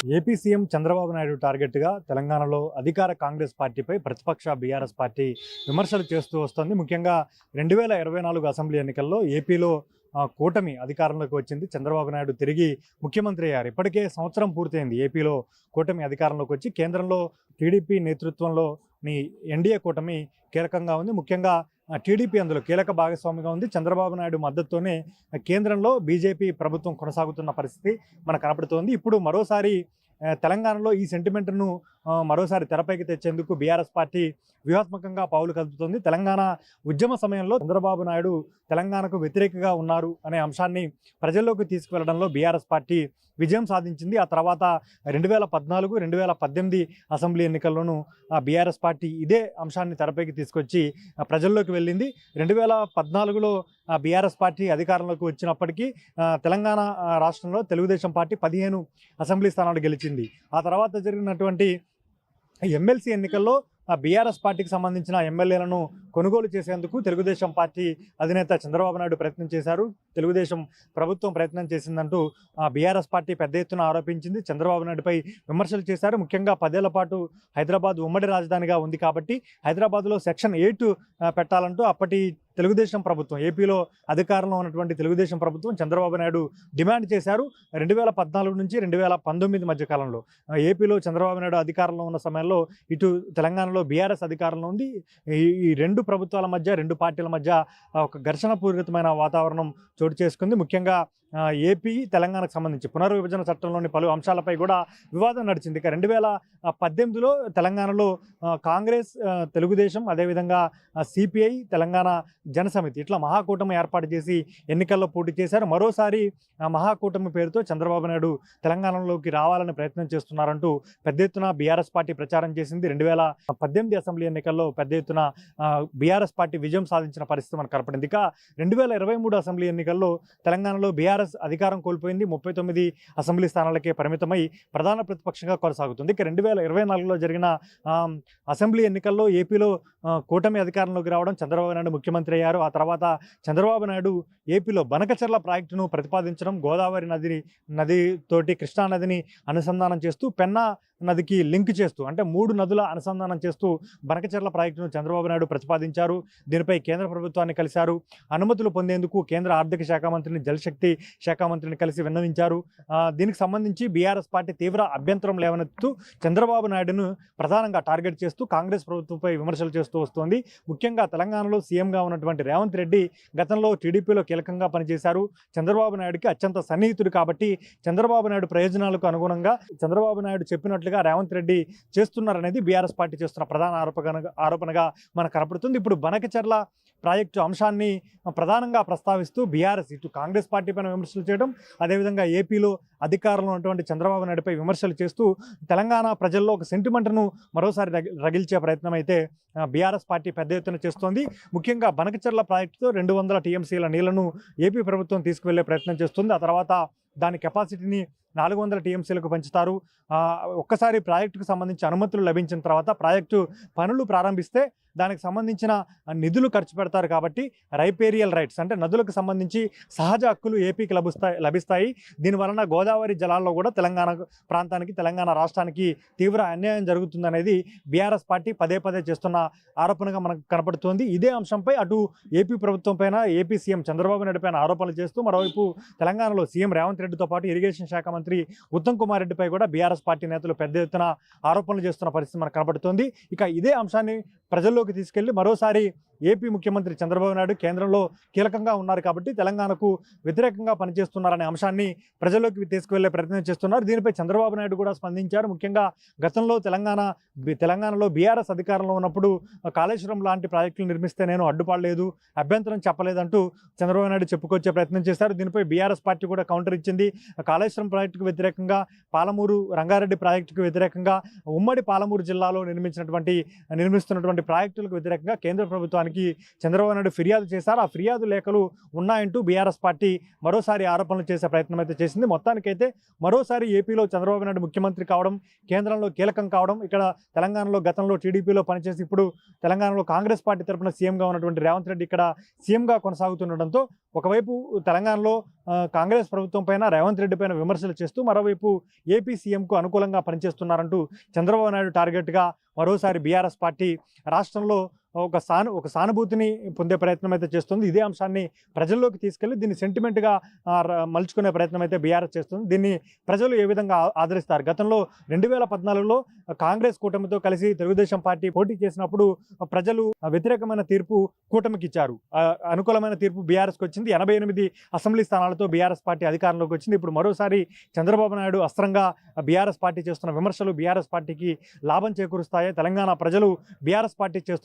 AP CM Chandrababu Naidu టార్గెట్గా తెలంగాణలో అధికార కాంగ్రెస్ పార్టీపై ప్రతిపక్ష బీఆర్ఎస్ పార్టీ విమర్శలు చేస్తూ వస్తోంది. ముఖ్యంగా 2024 అసెంబ్లీ ఎన్నికల్లో ఏపీలో కూటమి అధికారంలోకి వచ్చింది. చంద్రబాబు నాయుడు తిరిగి ముఖ్యమంత్రి అయ్యారు. ఇప్పటికే సంవత్సరం పూర్తయింది ఏపీలో కూటమి అధికారంలోకి వచ్చి. కేంద్రంలో టీడీపీ నేతృత్వంలోని ఎన్డీఏ కూటమి కీలకంగా ఉంది. ముఖ్యంగా టీడీపీ అందులో కీలక భాగస్వామిగా ఉంది. చంద్రబాబు నాయుడు మద్దతుతోనే కేంద్రంలో బీజేపీ ప్రభుత్వం కొనసాగుతున్న పరిస్థితి మనకు కనపడుతోంది. ఇప్పుడు మరోసారి తెలంగాణలో ఈ సెంటిమెంట్ను మరోసారి తెరపైకి తెచ్చేందుకు బీఆర్ఎస్ పార్టీ వ్యూహాత్మకంగా పావులు కదుపుతోంది. తెలంగాణ ఉద్యమ సమయంలో చంద్రబాబు నాయుడు తెలంగాణకు వ్యతిరేకంగా ఉన్నారు అనే అంశాన్ని ప్రజల్లోకి తీసుకువెళ్లడంలో బీఆర్ఎస్ పార్టీ విజయం సాధించింది. ఆ తర్వాత 2014, 2018 అసెంబ్లీ ఎన్నికల్లోనూ బీఆర్ఎస్ పార్టీ ఇదే అంశాన్ని తెరపైకి తీసుకొచ్చి ప్రజల్లోకి వెళ్ళింది. 2014లో బీఆర్ఎస్ పార్టీ అధికారంలోకి వచ్చినప్పటికీ తెలంగాణ రాష్ట్రంలో తెలుగుదేశం పార్టీ 15 అసెంబ్లీ స్థానాలు గెలిచింది. ఆ తర్వాత జరిగినటువంటి ఎమ్మెల్సీ ఎన్నికల్లో బీఆర్ఎస్ పార్టీకి సంబంధించిన ఎమ్మెల్యేలను కొనుగోలు చేసేందుకు తెలుగుదేశం పార్టీ అధినేత చంద్రబాబు నాయుడు ప్రయత్నం చేశారు. తెలుగుదేశం ప్రభుత్వం ప్రయత్నం చేసిందంటూ బీఆర్ఎస్ పార్టీ పెద్ద ఎత్తున ఆరోపించింది. చంద్రబాబు నాయుడుపై విమర్శలు చేశారు. ముఖ్యంగా 10 ఏళ్ల పాటు హైదరాబాద్ ఉమ్మడి రాజధానిగా ఉంది కాబట్టి హైదరాబాద్లో సెక్షన్ 8 పెట్టాలంటూ అప్పటి తెలుగుదేశం ప్రభుత్వం, ఏపీలో అధికారంలో ఉన్నటువంటి తెలుగుదేశం ప్రభుత్వం చంద్రబాబు నాయుడు డిమాండ్ చేశారు. 2014 నుంచి 2019 మధ్య కాలంలో ఏపీలో చంద్రబాబు నాయుడు అధికారంలో ఉన్న సమయంలో ఇటు తెలంగాణలో బీఆర్ఎస్ అధికారంలో ఉంది. ఈ రెండు ప్రభుత్వాల మధ్య, రెండు పార్టీల మధ్య ఒక ఘర్షణపూరితమైన వాతావరణం చోటు చేసుకుంది. ముఖ్యంగా ఏపీ తెలంగాణకు సంబంధించి పునర్విభజన చట్టంలోని పలు అంశాలపై కూడా వివాదం నడిచింది. ఇక 2018లో తెలంగాణలో కాంగ్రెస్, తెలుగుదేశం, అదేవిధంగా సిపిఐ, తెలంగాణ జనసమితి ఇట్లా మహాకూటమి ఏర్పాటు చేసి ఎన్నికల్లో పోటీ చేశారు. మరోసారి మహాకూటమి పేరుతో చంద్రబాబు నాయుడు తెలంగాణలోకి రావాలని ప్రయత్నం చేస్తున్నారంటూ పెద్ద ఎత్తున బీఆర్ఎస్ పార్టీ ప్రచారం చేసింది. 2018 అసెంబ్లీ ఎన్నికల్లో పెద్ద ఎత్తున బీఆర్ఎస్ పార్టీ విజయం సాధించిన పరిస్థితి మనకు కనపడింది. ఇక 2023 అసెంబ్లీ ఎన్నికల్లో తెలంగాణలో బీఆర్ఎస్ అధికారం కోల్పోయింది. 39 అసెంబ్లీ స్థానాలకే పరిమితమై ప్రధాన ప్రతిపక్షంగా కొనసాగుతుంది. ఇక 2024లో జరిగిన అసెంబ్లీ ఎన్నికల్లో ఏపీలో కూటమి అధికారంలోకి రావడం, చంద్రబాబు నాయుడు ముఖ్యమంత్రి అయ్యారు. ఆ తర్వాత చంద్రబాబు నాయుడు ఏపీలో బనకచెర్ల ప్రాజెక్టును ప్రతిపాదించడం, గోదావరి నదితోటి కృష్ణా నదిని అనుసంధానం చేస్తూ, పెన్నా నదికి లింక్ చేస్తూ, అంటే 3 నదుల అనుసంధానం చేస్తూ బనకచెర్ల ప్రాజెక్టును చంద్రబాబు నాయుడు ప్రతిపాదించారు. దీనిపై కేంద్ర ప్రభుత్వాన్ని కలిశారు. అనుమతులు పొందేందుకు కేంద్ర ఆర్థిక శాఖ మంత్రిని, జలశక్తి శాఖ మంత్రిని కలిసి విన్నవించారు. దీనికి సంబంధించి బీఆర్ఎస్ పార్టీ తీవ్ర అభ్యంతరం లేవనెత్తుతూ చంద్రబాబు నాయుడును ప్రధానంగా టార్గెట్ చేస్తూ కాంగ్రెస్ ప్రభుత్వంపై విమర్శలు చేస్తూ వస్తోంది. ముఖ్యంగా తెలంగాణలో సీఎంగా ఉన్నటువంటి రేవంత్ రెడ్డి గతంలో టీడీపీలో కీలకంగా పనిచేశారు. చంద్రబాబు నాయుడుకి అత్యంత సన్నిహితుడు కాబట్టి చంద్రబాబు నాయుడు ప్రయోజనాలకు అనుగుణంగా చంద్రబాబు నాయుడు చెప్పినట్లుగా రేవంత్ రెడ్డి చేస్తున్నారనేది బీఆర్ఎస్ పార్టీ చేస్తున్న ప్రధాన ఆరోపణగా మనకు కనపడుతుంది. ఇప్పుడు బనకచెర్ల ప్రాజెక్టు అంశాన్ని ప్రధానంగా ప్రస్తావిస్తూ బీఆర్ఎస్ ఇటు కాంగ్రెస్ పార్టీ పైన విమర్శలు చేయడం, అదేవిధంగా ఏపీలో అధికారంలో ఉన్నటువంటి చంద్రబాబు నాయుడుపై విమర్శలు చేస్తూ తెలంగాణ ప్రజల్లో ఒక సెంటిమెంట్ను మరోసారి రగిల్చే ప్రయత్నం అయితే బీఆర్ఎస్ పార్టీ పెద్ద ఎత్తున చేస్తోంది. ముఖ్యంగా బనకచెర్ల ప్రాజెక్టుతో 200 టీఎంసీల నీళ్లను ఏపీ ప్రభుత్వం తీసుకువెళ్లే ప్రయత్నం చేస్తుంది. ఆ తర్వాత దాని కెపాసిటీని 400 టీఎంసీలకు పెంచుతారు. ఒక్కసారి ప్రాజెక్టుకు సంబంధించి అనుమతులు లభించిన తర్వాత ప్రాజెక్టు పనులు ప్రారంభిస్తే దానికి సంబంధించిన నిధులు ఖర్చు పెడతారు కాబట్టి రైపేరియల్ రైట్స్, అంటే నదులకు సంబంధించి సహజ హక్కులు ఏపీకి లభిస్తాయి. దీనివలన గోదావరి జలాల్లో కూడా తెలంగాణ ప్రాంతానికి, తెలంగాణ రాష్ట్రానికి తీవ్ర అన్యాయం జరుగుతుందనేది బీఆర్ఎస్ పార్టీ పదే చేస్తున్న ఆరోపణగా మనకు కనపడుతోంది. ఇదే అంశంపై అటు ఏపీ ప్రభుత్వం పైన, ఏపీ సీఎం చంద్రబాబు నాయుడు పైన ఆరోపణలు చేస్తూ మరోవైపు తెలంగాణలో సీఎం రేవంత్ రెడ్డితో పాటు ఇరిగేషన్ శాఖ మంత్రి ఉత్తమ్ కుమార్ రెడ్డిపై కూడా బీఆర్ఎస్ పార్టీ నేతలు పెద్ద ఎత్తున ఆరోపణలు చేస్తున్న పరిస్థితి మనకు కనబడుతోంది. ఇక ఇదే అంశాన్ని ప్రజల్లోకి తీసుకెళ్లి మరోసారి ఏపీ ముఖ్యమంత్రి చంద్రబాబు నాయుడు కేంద్రంలో కీలకంగా ఉన్నారు కాబట్టి తెలంగాణకు వ్యతిరేకంగా పనిచేస్తున్నారనే అంశాన్ని ప్రజల్లోకి తీసుకువెళ్లే ప్రయత్నం చేస్తున్నారు. దీనిపై చంద్రబాబు నాయుడు కూడా స్పందించారు. ముఖ్యంగా గతంలో తెలంగాణలో బీఆర్ఎస్ అధికారంలో ఉన్నప్పుడు కాళేశ్వరం లాంటి ప్రాజెక్టులు నిర్మిస్తే నేను అడ్డుపడలేదు, అభ్యంతరం చెప్పలేదంటూ చంద్రబాబు నాయుడు చెప్పుకొచ్చే ప్రయత్నం చేశారు. దీనిపై బీఆర్ఎస్ పార్టీ కూడా కౌంటర్ ఇచ్చింది. కాళేశ్వరం ప్రాజెక్టుకు వ్యతిరేకంగా, పాలమూరు రంగారెడ్డి ప్రాజెక్టుకు వ్యతిరేకంగా, ఉమ్మడి పాలమూరు జిల్లాలో నిర్మిస్తున్నటువంటి ప్రాజెక్టులకు వ్యతిరేకంగా కేంద్ర ప్రభుత్వానికి ప్రభుత్వానికి చంద్రబాబు నాయుడు ఫిర్యాదు చేశారు. ఆ ఫిర్యాదు లేఖలు ఉన్నాయంటూ బీఆర్ఎస్ పార్టీ మరోసారి ఆరోపణలు చేసే ప్రయత్నం అయితే చేసింది. మొత్తానికైతే మరోసారి ఏపీలో చంద్రబాబు నాయుడు ముఖ్యమంత్రి కావడం, కేంద్రంలో కీలకం కావడం, ఇక్కడ తెలంగాణలో గతంలో టీడీపీలో పనిచేసి ఇప్పుడు తెలంగాణలో కాంగ్రెస్ పార్టీ తరఫున సీఎంగా ఉన్నటువంటి రేవంత్ రెడ్డి ఇక్కడ సీఎంగా కొనసాగుతుండటంతో ఒకవైపు తెలంగాణలో కాంగ్రెస్ ప్రభుత్వం పైన, రేవంత్ రెడ్డి పైన విమర్శలు చేస్తూ మరోవైపు ఏపీ సీఎంకు అనుకూలంగా పనిచేస్తున్నారంటూ చంద్రబాబు నాయుడు టార్గెట్గా మరోసారి బీఆర్ఎస్ పార్టీ రాష్ట్రంలో ఒక సానుభూతిని పొందే ప్రయత్నం అయితే చేస్తుంది. ఇదే అంశాన్ని ప్రజల్లోకి తీసుకెళ్లి దీన్ని సెంటిమెంట్గా మలుచుకునే ప్రయత్నం అయితే బీఆర్ఎస్ చేస్తుంది. దీన్ని ప్రజలు ఏ విధంగా ఆదరిస్తారు? గతంలో 2014లో కాంగ్రెస్ కూటమితో కలిసి తెలుగుదేశం పార్టీ పోటీ చేసినప్పుడు ప్రజలు వ్యతిరేకమైన తీర్పు కూటమికి ఇచ్చారు. అనుకూలమైన తీర్పు బీఆర్ఎస్కి వచ్చింది. 88 అసెంబ్లీ స్థానాలతో బీఆర్ఎస్ పార్టీ అధికారంలోకి వచ్చింది. ఇప్పుడు మరోసారి చంద్రబాబు నాయుడు అస్త్రంగా బీఆర్ఎస్ పార్టీ చేస్తున్న విమర్శలు బీఆర్ఎస్ పార్టీకి లాభం చేకూరుస్తాయి. తెలంగాణ ప్రజలు బీఆర్ఎస్ పార్టీ చేస్తున్నటువంటి